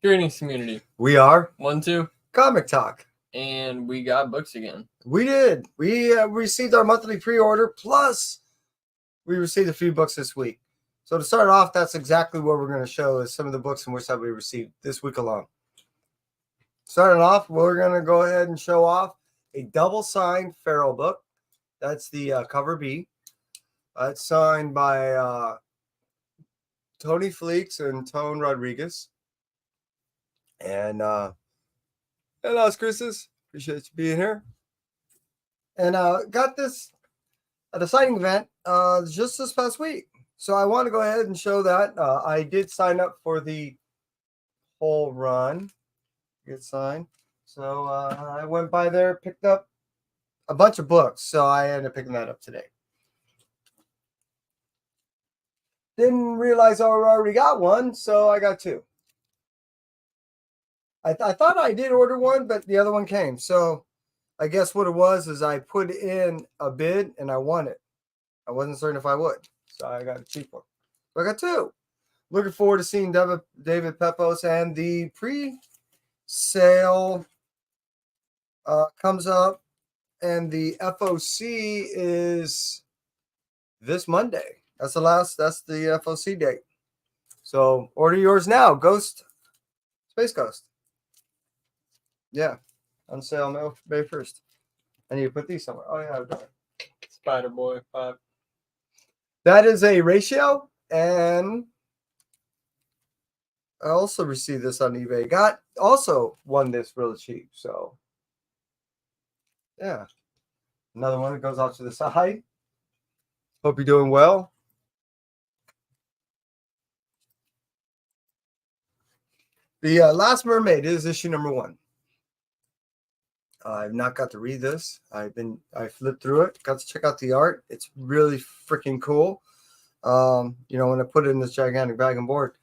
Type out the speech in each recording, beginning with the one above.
Greetings, community. We are 1, 2, Comic Talk. and we got books again. We did. We received our monthly pre-order, plus we received a few books this week. So to start off, that's exactly what we're going to show is some of the books and which that we received this week alone. Starting off, we're going to go ahead and show off a double-signed Pharaoh book. That's the cover B. It's signed by Tony Fleeks and Tone Rodriguez. And hello, Chris's. Appreciate you being here. And got this at a signing event just this past week. So I want to go ahead and show that. I did sign up for the whole run. Get signed. So I went by there, picked up a bunch of books. So I ended up picking that up today. Didn't realize I already got one, so I got two. I thought I did order one, but the other one came. So I guess what it was is I put in a bid and I won it. I wasn't certain if I would. So I got a cheap one. So I got two. Looking forward to seeing David Pepos, and the pre-sale comes up, and the FOC is this Monday. That's the FOC date. So order yours now. Space Ghost. Yeah, on sale May 1st. I need to put these somewhere. Oh, yeah, I've done it. Spider Boy 5. That is a ratio, and I also received this on eBay. Also won this really cheap, so yeah. Another one that goes out to the side. Hope you're doing well. The Last Mermaid is issue number 1. I've not got to read this. I flipped through it, got to check out the art. It's really freaking cool. When I put it in this gigantic bag and board,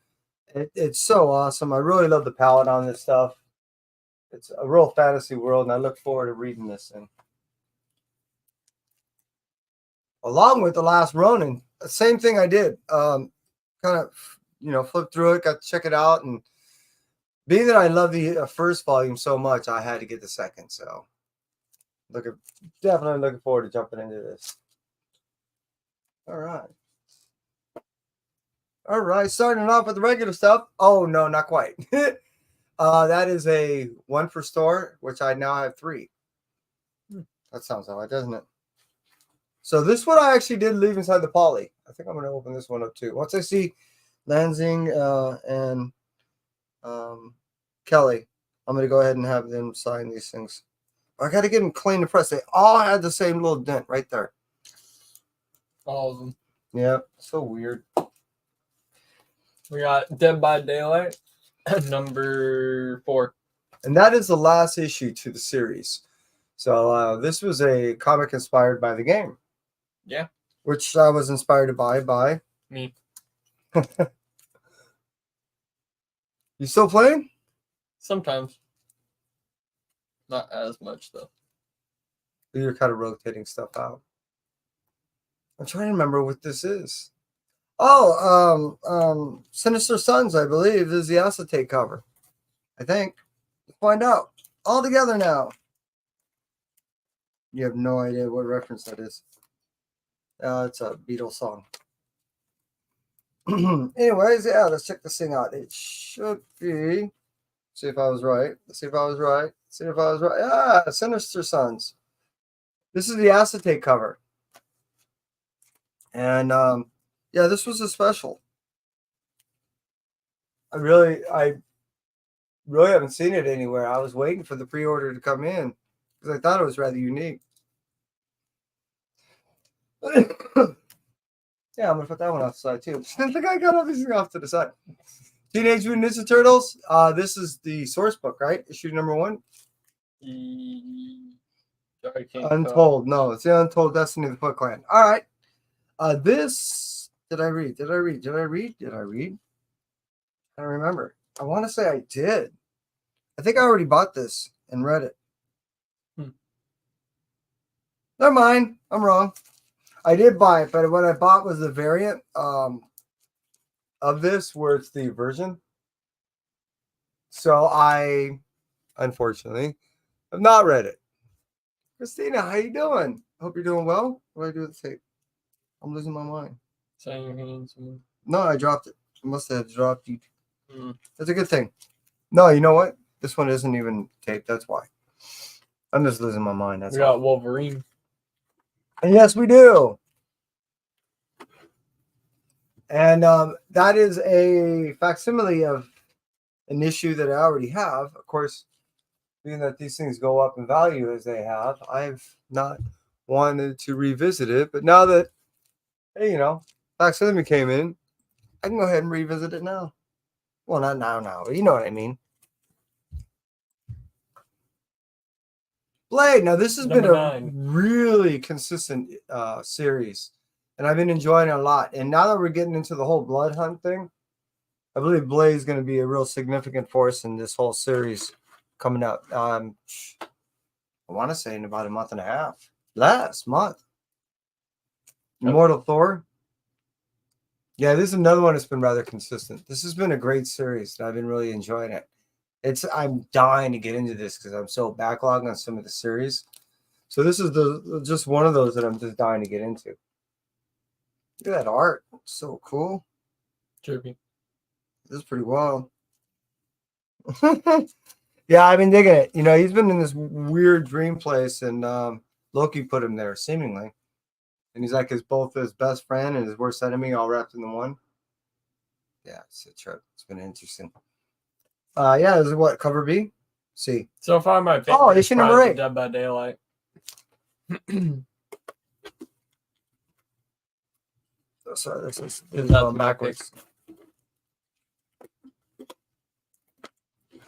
it's so awesome. I really love the palette on this stuff. It's a real fantasy world, and I look forward to reading this thing. Along with The Last Ronin, the same thing I did. Kind of, flipped through it, got to check it out, and being that I love the first volume so much, I had to get the second. So, definitely looking forward to jumping into this. All right. Starting off with the regular stuff. Oh no, not quite. That is a 1 per store, which I now have 3. That sounds odd, doesn't it? So this one I actually did leave inside the poly. I think I'm going to open this one up too. Once I see Lansing and Kelly, I'm going to go ahead and have them sign these things. I got to get them clean and pressed. They all had the same little dent right there. All of them. Yeah, so weird. We got Dead by Daylight, number 4. And that is the last issue to the series. So this was a comic inspired by the game. Yeah. Which I was inspired to buy by me. You still playing? Sometimes. Not as much, though. You're kind of rotating stuff out. I'm trying to remember what this is. Oh, Sinister Sons, I believe, is the acetate cover. I think. Let's find out. All together now. You have no idea what reference that is. It's a Beatles song. Anyways, yeah, let's check this thing out. It should be. See if I was right. Ah, Sinister Sons. This is the acetate cover. And yeah, this was a special. I really haven't seen it anywhere. I was waiting for the pre-order to come in because I thought it was rather unique. Yeah, I'm gonna put that one off the side too. I think I got everything off to the side. Teenage Mutant Ninja Turtles. This is the source book, right? Issue number 1. Untold. No, it's the Untold Destiny of the Foot Clan. All right. This did I read? I don't remember. I want to say I did. I think I already bought this and read it. Never mind. I'm wrong. I did buy it, but what I bought was the variant of this, where it's the version. So I, unfortunately, have not read it. Christina, how you doing? Hope you're doing well. What do I do with the tape? I'm losing my mind. Sign your hands. No, I dropped it. I must have dropped you. Mm. That's a good thing. No, you know what? This one isn't even taped. That's why. I'm just losing my mind. That's We got all. Wolverine. And yes, we do. And that is a facsimile of an issue that I already have. Of course, being that these things go up in value as they have, I've not wanted to revisit it. But now that, hey, facsimile came in, I can go ahead and revisit it now. Well, not now, but you know what I mean. Blade. Now, this has been Number a 9. really consistent series, and I've been enjoying it a lot. And now that we're getting into the whole blood hunt thing, I believe Blade is going to be a real significant force in this whole series coming up. I want to say in about a month and a half. Last month. Yep. Immortal Thor. Yeah, this is another one that's been rather consistent. This has been a great series, and I've been really enjoying it. I'm dying to get into this because I'm so backlogged on some of the series. So this is just one of those that I'm just dying to get into. Look at that art. It's so cool. Trippy. This is pretty wild. Yeah, I've been digging it. He's been in this weird dream place, and Loki put him there, seemingly. And he's like both his best friend and his worst enemy all wrapped into one. Yeah, it's a trip. It's been interesting. Yeah, this is what, cover B? C. So far, my favorite. Oh, issue number 8. Dead by Daylight. Oh, sorry, this is backwards.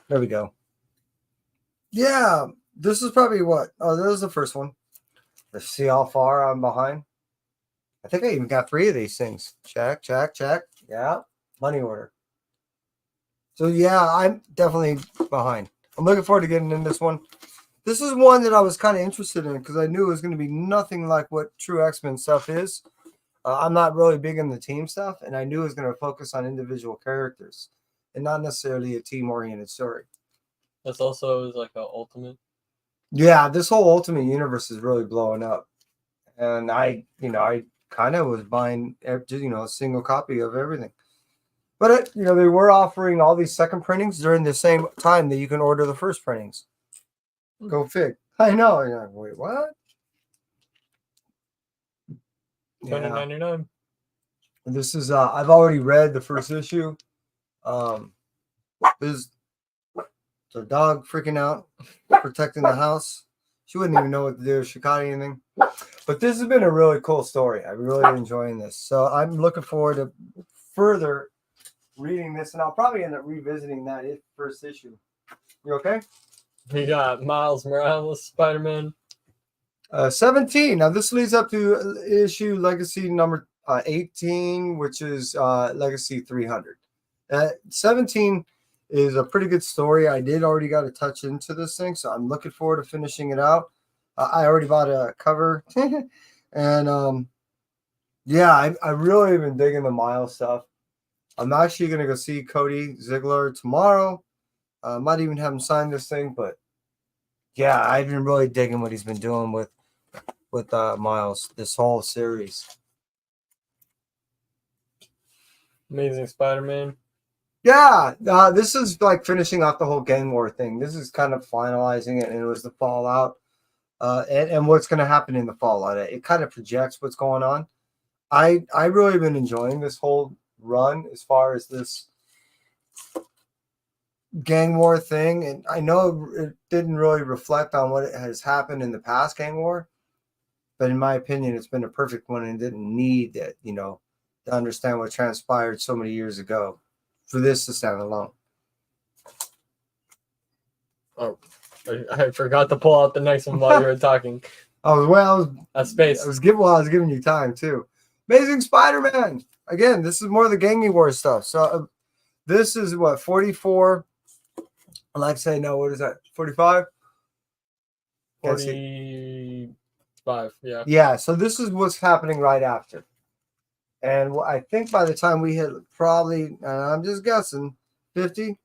There we go. Yeah, this is probably what? Oh, this is the first one. Let's see how far I'm behind. I think I even got 3 of these things. Check. Yeah, money order. So yeah, I'm definitely behind. I'm looking forward to getting in this one. This is one that I was kind of interested in because I knew it was going to be nothing like what true X-Men stuff is. I'm not really big in the team stuff, and I knew it was going to focus on individual characters and not necessarily a team-oriented story. This also is like an ultimate. Yeah, this whole Ultimate Universe is really blowing up, and I kind of was buying, a single copy of everything. But they were offering all these second printings during the same time that you can order the first printings. Go fig. I know. You're like, wait, what? $20.99. This is I've already read the first issue. This the dog freaking out, protecting the house. She wouldn't even know what to do if she caught anything. But this has been a really cool story. I'm really enjoying this. So I'm looking forward to further reading this, and I'll probably end up revisiting that first issue. You okay? We got Miles Morales, Spider-Man. 17. Now this leads up to issue Legacy number 18, which is Legacy 300. 17 is a pretty good story. I did already got a touch into this thing, so I'm looking forward to finishing it out. I already bought a cover, and yeah, I really have been digging the Miles stuff. I'm actually gonna go see Cody Ziegler tomorrow. Might even have him sign this thing, but yeah, I've been really digging what he's been doing with Miles this whole series. Amazing Spider-Man. Yeah, this is like finishing off the whole gang war thing. This is kind of finalizing it, and it was the fallout, and what's going to happen in the fallout. It kind of projects what's going on. I really been enjoying this whole run as far as this gang war thing, and I know it didn't really reflect on what has happened in the past gang war, but in my opinion, it's been a perfect one and didn't need that, to understand what transpired so many years ago for this to stand alone. Oh, I forgot to pull out the next one while you were talking. A space. I was giving you time too. Amazing Spider-Man. Again, this is more of the gangy war stuff. So this is what, 44. I like to say, no, what is that? 45? 45, yeah. Yeah, so this is what's happening right after. And I think by the time we hit probably, I'm just guessing, 50,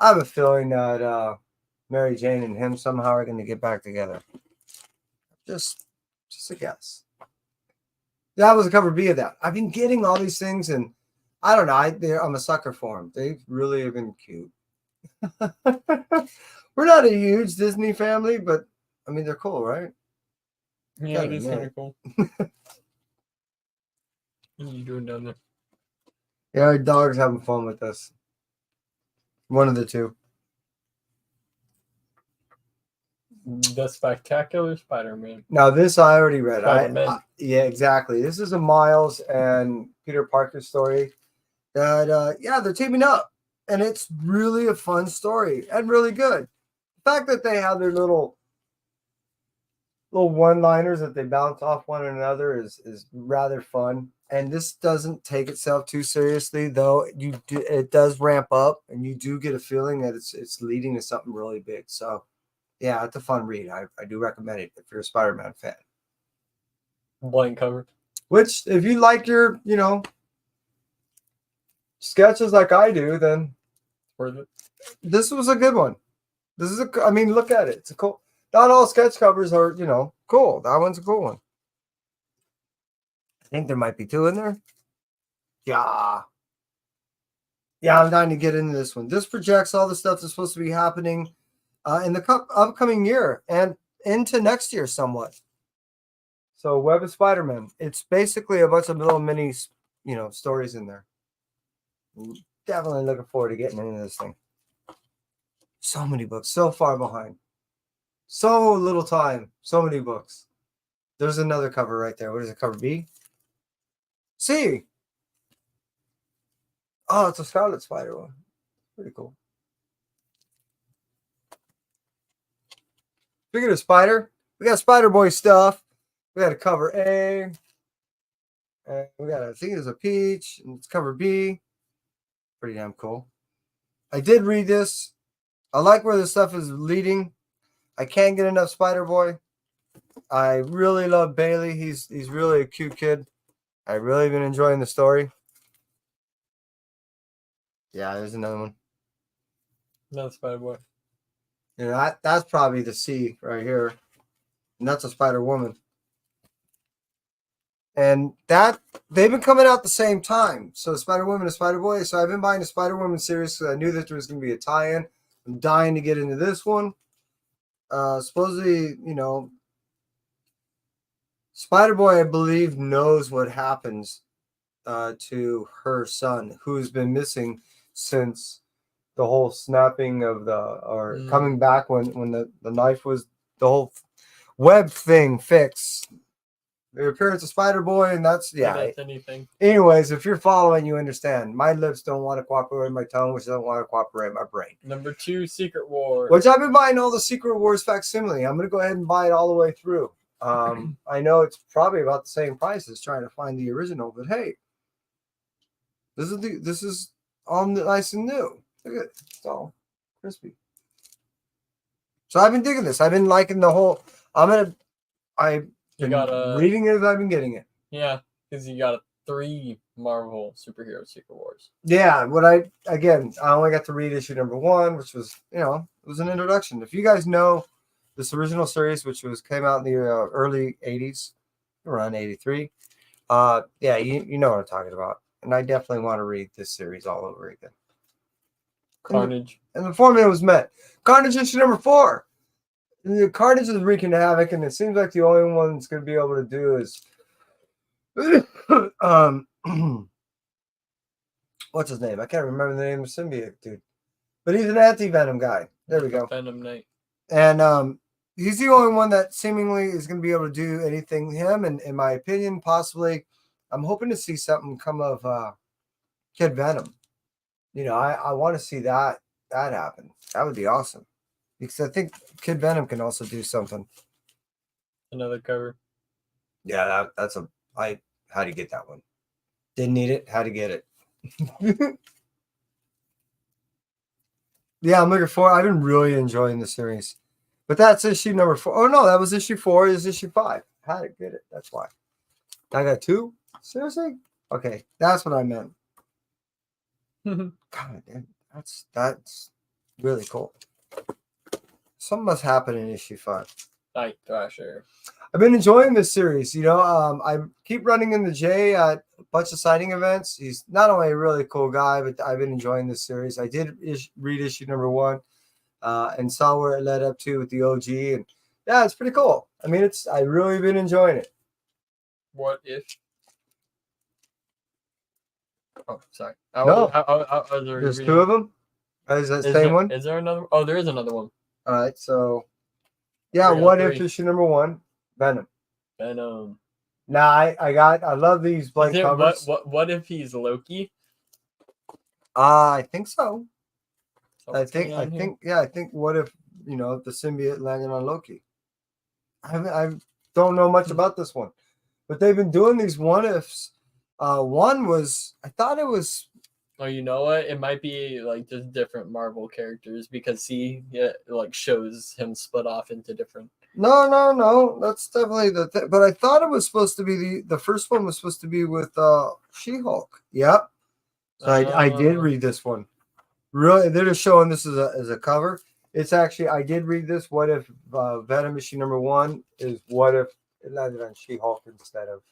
I have a feeling that Mary Jane and him somehow are going to get back together. Just a guess. That was a cover B of that. I've been getting all these things, and I don't know. I'm a sucker for them. They really have been cute. We're not a huge Disney family, but I mean, they're cool, right? Yeah, it is kind of cool. What are you doing down there? Yeah, our dog's having fun with us. One of the two. The Spectacular Spider-Man. Now, this I already read. Spider-Man. Yeah, exactly. This is a Miles and Peter Parker story that, they're teaming up. And it's really a fun story and really good. The fact that they have their little one-liners that they bounce off one another is rather fun. And this doesn't take itself too seriously, though. It does ramp up, and you do get a feeling that it's leading to something really big. So, yeah, it's a fun read. I do recommend it if you're a Spider-Man fan. Blank cover. Which, if you like your, sketches like I do, then Worth it. this was a good one. I mean, look at it. It's a cool. Not all sketch covers are, cool. That one's a cool one. I think there might be two in there. Yeah. Yeah, I'm dying to get into this one. This projects all the stuff that's supposed to be happening in the upcoming year and into next year somewhat. So, Web of Spider-Man. It's basically a bunch of little mini, stories in there. Definitely looking forward to getting into this thing. So many books, so far behind. So little time, so many books. There's another cover right there. What is it, cover B? C. Oh, it's a Scarlet Spider one. Pretty cool. Speaking of Spider, we got Spider Boy stuff. We got a cover A. And we got, I think it's a peach. And it's cover B. Pretty damn cool. I did read this. I like where this stuff is leading. I can't get enough Spider Boy. I really love Bailey. He's really a cute kid. I really been enjoying the story. Yeah, there's another one. Another Spider-Boy. That's probably the C right here. And that's a Spider-Woman. And that they've been coming out at the same time. So Spider-Woman and Spider-Boy. So I've been buying the Spider-Woman series because I knew that there was going to be a tie-in. I'm dying to get into this one. Supposedly, Spider-Boy, I believe, knows what happens to her son, who's been missing since the whole snapping of coming back when the knife was the whole web thing fixed. The appearance of Spider-Boy, and that's anything. Anyways, if you're following, you understand. My lips don't want to cooperate with my tongue, which doesn't want to cooperate with my brain. Number 2, Secret War. Which I've been buying all the Secret Wars facsimile. I'm going to go ahead and buy it all the way through. I know it's probably about the same price as trying to find the original, but hey, this is all nice and new. Look at it. It's all crispy. So I've been digging this. I've been liking the whole. Reading it as I've been getting it. Yeah, because you got 3 Marvel superhero Secret Wars. Yeah, I only got to read issue number 1, which was, it was an introduction. If you guys know this original series, which came out in the early 80s, around 83, you know what I'm talking about. And I definitely want to read this series all over again. Carnage. And the formula was met. Carnage issue number 4. The Carnage is wreaking havoc, and it seems like the only one that's going to be able to do is what's his name? I can't remember the name of the symbiote dude, but he's an anti-venom guy. There we go. Venom Knight. And he's the only one that seemingly is going to be able to do anything. Him, and in my opinion, possibly, I'm hoping to see something come of Kid Venom. I want to see that happen. That would be awesome. Because I think Kid Venom can also do something. Another cover. Yeah, I had to get that one. Didn't need it, had to get it. Yeah, I'm looking forward. I've been really enjoying the series. But that's issue number 4. Oh, no, that was issue 4. This is issue 5. Had to get it. That's why. I got 2? Seriously? Okay, that's what I meant. God damn. That's Really cool. Something must happen in issue 5. Night Thrasher. I've been enjoying this series. I keep running into Jay at a bunch of signing events. He's not only a really cool guy, but I've been enjoying this series. I did read issue number 1 and saw where it led up to with the OG. And yeah, it's pretty cool. I mean, I've really been enjoying it. What if? Oh, sorry. No. There's 2 of them? Is that the same one? Is there another? Oh, there is another one. All right. So, yeah, Three out of what if 3. issue number 1? Venom. Venom. Now, I love these blank covers. What if he's Loki? I think so. So I think what if, the symbiote landed on Loki? I don't know much about this one, but they've been doing these what ifs. One was, I thought it was. Oh, you know what? It might be like just different Marvel characters because like shows him split off into different. No. That's definitely but I thought it was supposed to be the first one was supposed to be with She-Hulk. Yep. So I did read this one. Really, they're just showing this as a cover. It's actually, I did read this. What if Venom issue number 1 is what if it landed on She-Hulk instead of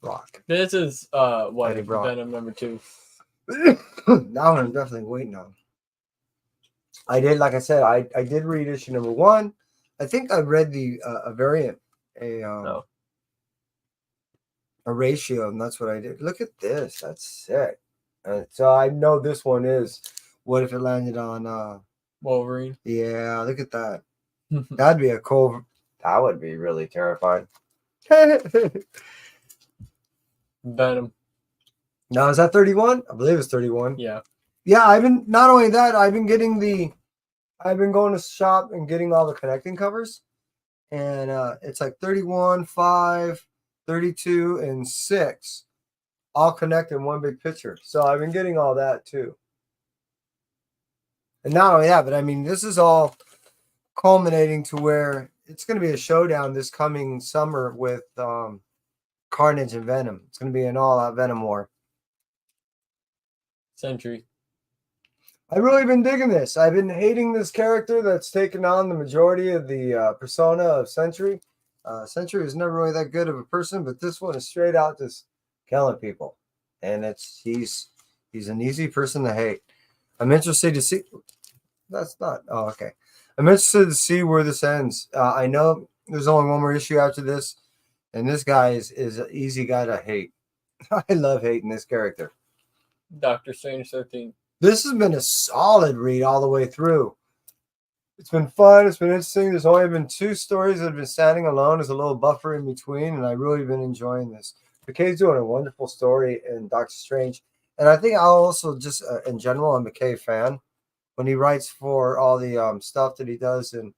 Brock? This is what Eddie if Brock. Venom number 2. That one I'm definitely waiting on. I did, like I said, I did read issue number 1. I think I read the a variant, a ratio, and that's what I did. Look at this. That's sick. So I know this one is what if it landed on Wolverine. Yeah, look at that. That'd be that would be really terrifying. Venom. Now, is that 31? I believe it's 31. Yeah. Yeah, not only that, I've been going to shop and getting all the connecting covers. And it's like 31, 5, 32, and 6. All connected in one big picture. So I've been getting all that too. And not only that, but I mean, this is all culminating to where it's going to be a showdown this coming summer with Carnage and Venom. It's going to be an all-out Venom war. Sentry. I've really been digging this. I've been hating this character that's taken on the majority of the persona of Sentry. Sentry is never really that good of a person, but this one is straight out just killing people. And he's an easy person to hate. I'm interested to see. That's not. Oh, okay. I'm interested to see where this ends. I know there's only one more issue after this, and this guy is an easy guy to hate. I love hating this character. Doctor Strange 13. This has been a solid read all the way through. It's been fun. It's been interesting. There's only been 2 stories that have been standing alone. There's a little buffer in between, and I've really been enjoying this. McKay's doing a wonderful story in Doctor Strange. And I think I'll also just, in general, I'm a McKay fan. When he writes for all the stuff that he does in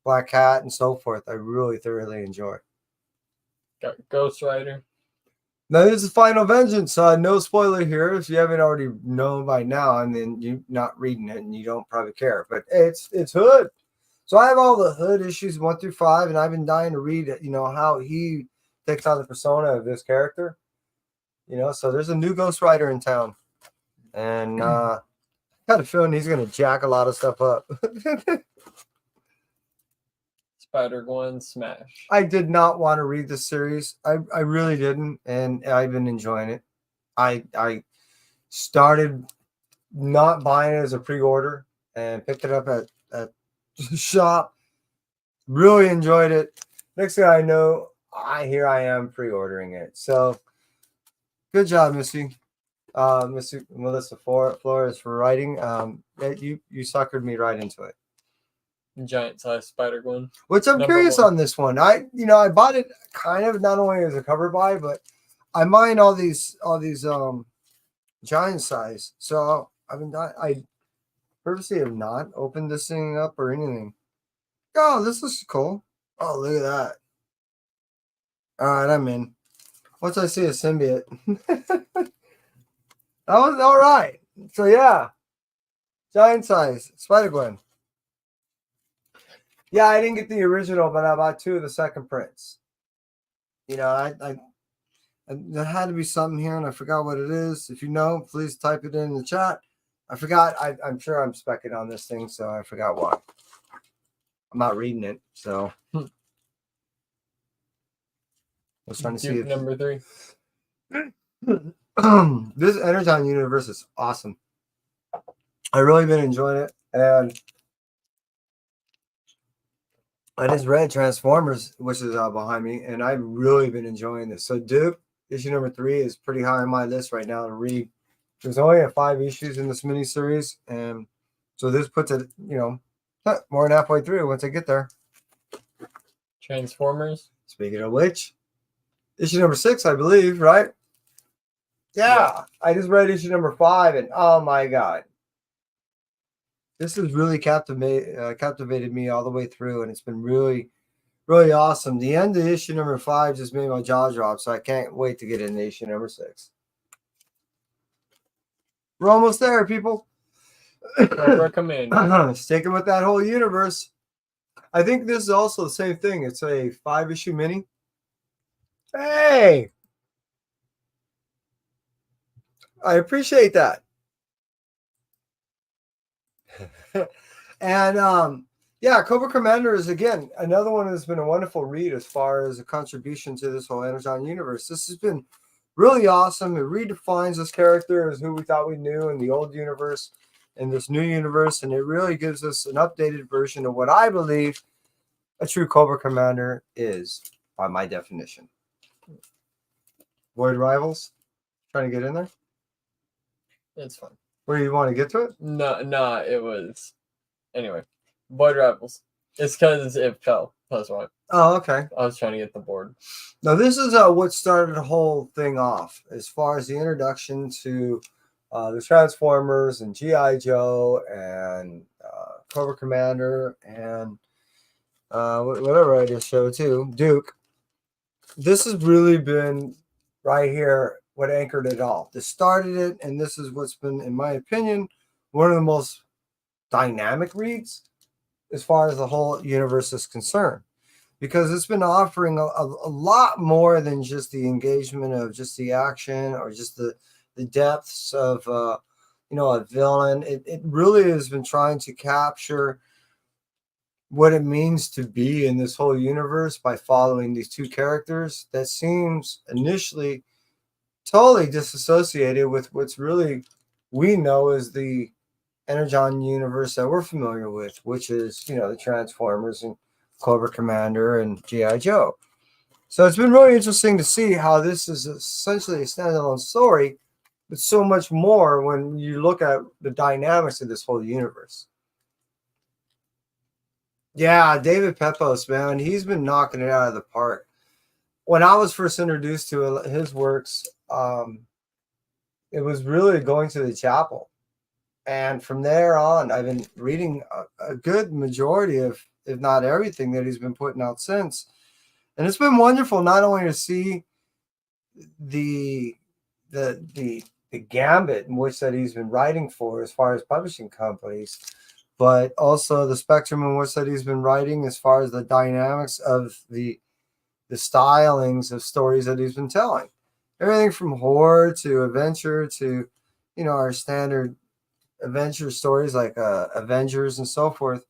Black Cat and so forth, I really thoroughly enjoy. Got Ghost Rider. Now, this is Final Vengeance. No spoiler here. If you haven't already known by now, and then you're not reading it and you don't probably care. But it's Hood. So I have all the Hood issues 1 through 5, and I've been dying to read it, how he takes on the persona of this character. So there's a new Ghost Rider in town. And I got a feeling he's going to jack a lot of stuff up. Spider-Gwen Smash. I did not want to read this series. I really didn't, and I've been enjoying it. I started not buying it as a pre-order and picked it up at the shop. Really enjoyed it. Next thing I know, here I am pre-ordering it. So good job, Missy. Missy Melissa Flores for writing. You suckered me right into it. Giant size Spider-Gwen. Which I'm curious on this one. I bought it kind of not only as a cover buy, but I mine all these giant size. So I purposely have not opened this thing up or anything. Oh, this is cool. Oh, look at that. All right, I'm in. Once I see a symbiote. That was all right. So yeah. Giant size. Spider-Gwen. Yeah, I didn't get the original, but I bought 2 of the second prints. There had to be something here, and I forgot what it is. If you know, please type it in the chat. I forgot. I'm sure I'm specking on this thing, so I forgot why. I'm not reading it, so I was trying to see Duke if number 3. this Energon universe is awesome. I've really been enjoying it, and I just read Transformers, which is behind me, and I've really been enjoying this. So Duke, issue number 3 is pretty high on my list right now to read. There's only 5 issues in this miniseries, and so this puts it, more than halfway through once I get there. Transformers. Speaking of which, issue number 6, I believe, right? Yeah. I just read issue number 5, and oh my god, this has really captivated me all the way through, and it's been really, really awesome. The end of issue number 5 just made my jaw drop, so I can't wait to get into issue number 6. We're almost there, people. Recommend. Sticking with that whole universe. I think this is also the same thing. It's a 5-issue mini. Hey, I appreciate that. And yeah, Cobra Commander is again another one that's been a wonderful read as far as a contribution to this whole Energon universe. This has been really awesome. It redefines this character as who we thought we knew in the old universe, in this new universe, and it really gives us an updated version of what I believe a true Cobra Commander is, by my definition. Void Rivals, trying to get in there? It's fun. Where do you want to get to it? No, it was. Anyway, Void Rivals. It's because it fell. That's why. Oh, okay. I was trying to get the board. Now, this is what started the whole thing off as far as the introduction to the Transformers and G.I. Joe and Cobra Commander and whatever I just showed too, Duke. This has really been right here what anchored it all. This started it, and this is what's been, in my opinion, one of the most dynamic reads as far as the whole universe is concerned, because it's been offering a lot more than just the engagement of just the action or just the depths of a villain. It really has been trying to capture what it means to be in this whole universe by following these two characters that seems initially totally disassociated with what's really we know as the Energon universe that we're familiar with, which is, the Transformers and Cobra Commander and G.I. Joe. So it's been really interesting to see how this is essentially a standalone story, but so much more when you look at the dynamics of this whole universe. Yeah, David Pepos, man, he's been knocking it out of the park. When I was first introduced to his works, it was really going to the chapel. And from there on, I've been reading a good majority of, if not everything, that he's been putting out since. And it's been wonderful not only to see the gambit in which that he's been writing for as far as publishing companies, but also the spectrum in which that he's been writing as far as the dynamics of the stylings of stories that he's been telling. Everything from horror to adventure to, our standard adventure stories like Avengers and so forth,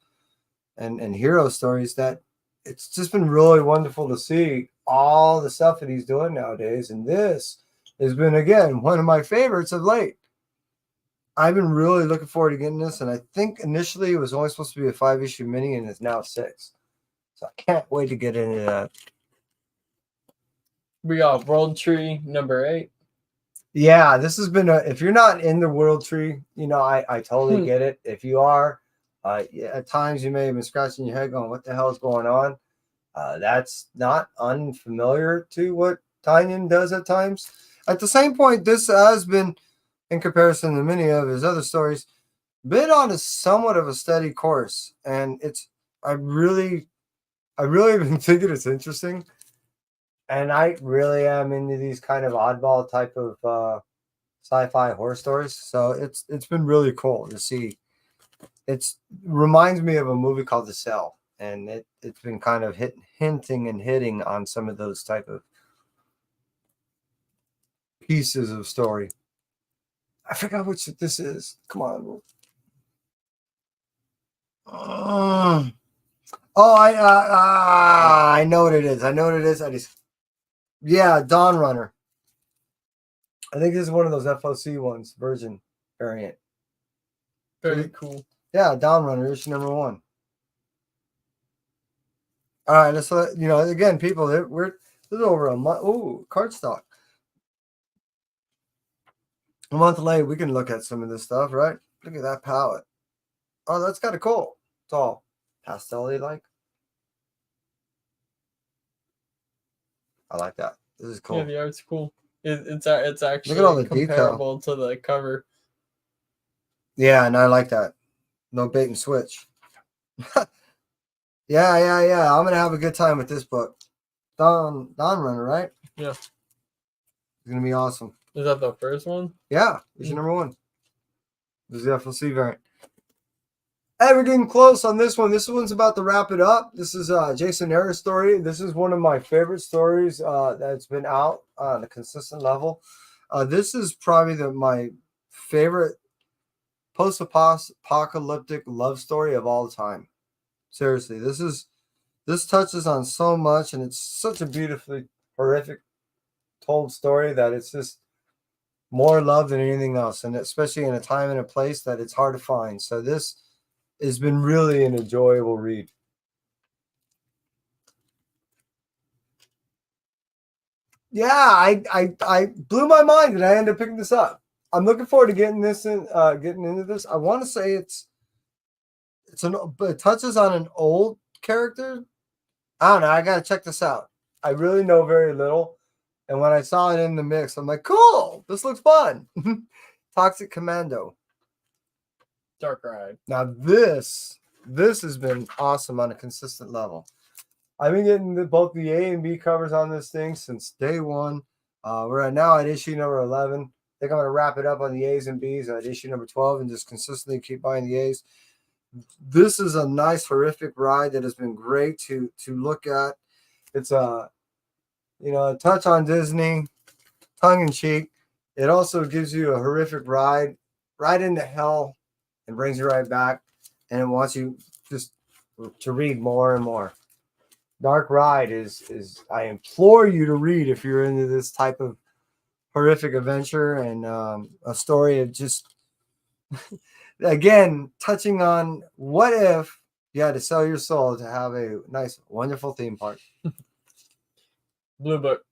and hero stories. That it's just been really wonderful to see all the stuff that he's doing nowadays. And this has been, again, one of my favorites of late. I've been really looking forward to getting this, and I think initially it was only supposed to be a 5-issue mini, and it's now 6. So I can't wait to get into that. We got World Tree number 8. Yeah, this has been if you're not in the World Tree, I totally get it. If you are, at times you may have been scratching your head going, what the hell is going on? That's not unfamiliar to what Tynion does at times. At the same point, this has been, in comparison to many of his other stories, been on a somewhat of a steady course. And I really been thinking it's interesting. And I really am into these kind of oddball type of sci-fi horror stories. So it's been really cool to see. It reminds me of a movie called The Cell. And it's been kind of hinting and hitting on some of those type of pieces of story. I forgot which this is. Come on. Oh, I know what it is. I know what it is. Yeah, Dawn Runner. I think this is one of those FOC ones, Virgin variant. Very cool. Yeah, Dawn Runner, issue number 1. All right, let's again, people. This is over a month. Ooh, cardstock. A month late, we can look at some of this stuff, right? Look at that palette. Oh, that's kind of cool. It's all pastel-y like. I like that. This is cool. Yeah, the art's cool. It's actually Look at all the comparable to the cover. Yeah, and I like that. No bait and switch. Yeah. I'm gonna have a good time with this book. Dawn Runner, right? Yeah. It's gonna be awesome. Is that the first one? Yeah, issue number 1. This is the FLC variant. Hey, we're getting close on this one. This one's about to wrap it up. This is Jason Aaron's story. This is one of my favorite stories that's been out on a consistent level. This is probably my favorite post-apocalyptic love story of all time. Seriously, this touches on so much, and it's such a beautifully horrific told story that it's just more love than anything else, and especially in a time and a place that it's hard to find. So this has been really an enjoyable read. Yeah, I blew my mind, and I ended up picking this up. I'm looking forward to getting into this. I want to say but it touches on an old character. I don't know. I gotta check this out. I really know very little, and when I saw it in the mix, I'm like, cool. This looks fun. Toxic Commando. Dark Ride. Now this has been awesome on a consistent level. I've been getting both the A and B covers on this thing since day 1. We're now at issue number 11. I think I'm going to wrap it up on the A's and B's at issue number 12 and just consistently keep buying the A's. This is a nice, horrific ride that has been great to look at. It's a touch on Disney, tongue in cheek. It also gives you a horrific ride right into hell and brings you right back. And it wants you just to read more and more. Dark Ride is I implore you to read if you're into this type of horrific adventure and a story of just again touching on what if you had to sell your soul to have a nice, wonderful theme park. Blue Book.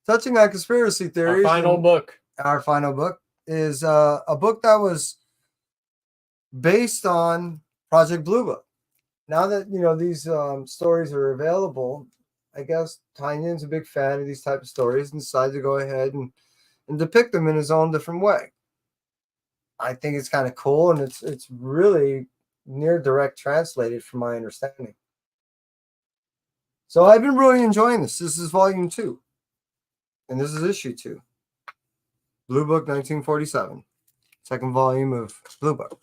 Touching on conspiracy theories. Our final book is a book that was based on Project Blue Book. Now that these stories are available, I guess Tynion's a big fan of these type of stories and decided to go ahead and depict them in his own different way. I think it's kind of cool, and it's really near direct translated from my understanding. So I've been really enjoying this. This is volume 2, and this is issue 2. Blue Book 1947, second volume of Blue Book.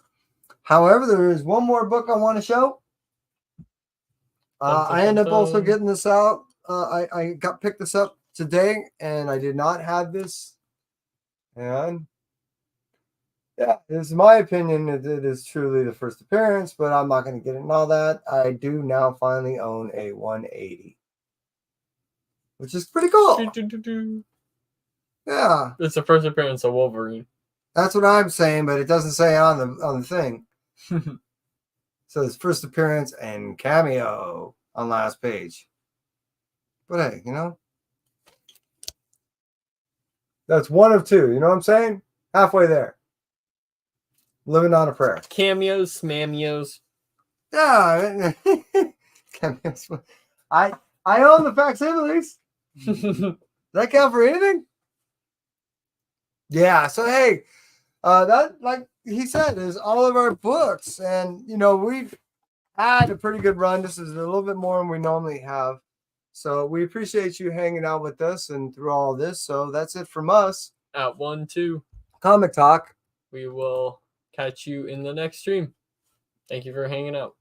However, there is one more book I want to show. I ended up also getting this out. I picked this up today, and I did not have this. And yeah, it's my opinion that it is truly the first appearance, but I'm not going to get into all that. I do now finally own a 180, which is pretty cool. Yeah, it's the first appearance of Wolverine. That's what I'm saying, but it doesn't say on the thing. So it's first appearance and cameo on last page. But hey, that's one of 2. You know what I'm saying? Halfway there. Living on a prayer. Cameos, smameos. Yeah. Cameos. I own the facsimiles. Does that count for anything? Yeah. So hey, that, like he said, is all of our books, and we've had a pretty good run. This is a little bit more than we normally have, so we appreciate you hanging out with us and through all this. So that's it from us at 1-2 Comic Talk. We will catch you in the next stream. Thank you for hanging out.